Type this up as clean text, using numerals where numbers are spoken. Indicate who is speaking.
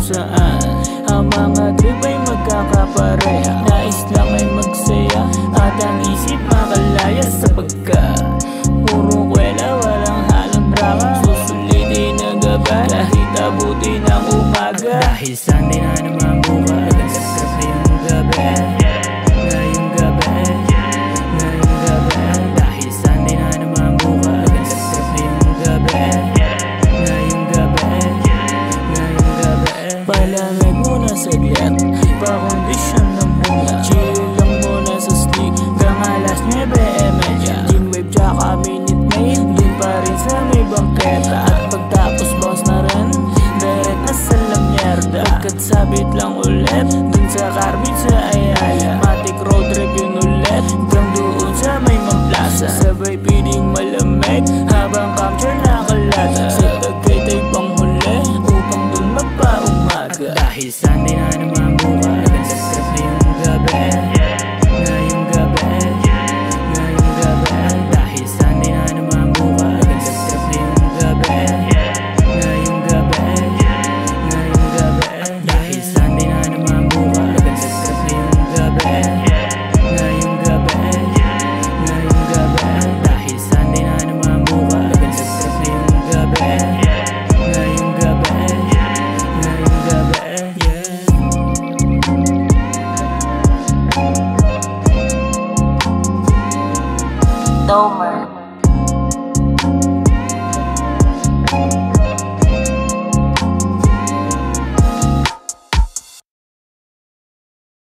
Speaker 1: saan ang mga trip ay magkakapareha. Nais lang ay magsaya at ang isip makalaya, sapagkat puro kwela, walang halong drama. Susulitin ang gabay kahit abutin ang umaga. Dahil Sunday na naman bukas, nagkasap na yung gabi. Ngayong gabi, ngayong gabi. Dahil Sunday na naman bukas, nagkasap na yung gabi. Ngayong gabi, ngayong gabi. Palamig muna saglit, pakondisyon ng muna. Chill lang muna sa sleep, hanggang alas 9:30. Gin wave tsaka minute maid, dun pa rin sa may bangketa. At pagtapos bounce na rin, direct na sa lamyerda. Pagkat sabit lang ulit, dun sa Carbit sa Ayala. Matic road trip yun ulit, hanggang doon sa may Mamplaza. Sabay piling malamig, habang capture nakalata. Sa Tagaytay pang huli, upang dun magpaumaga. At dahil Sunday na naman bukas, nagkasap na yung gabi.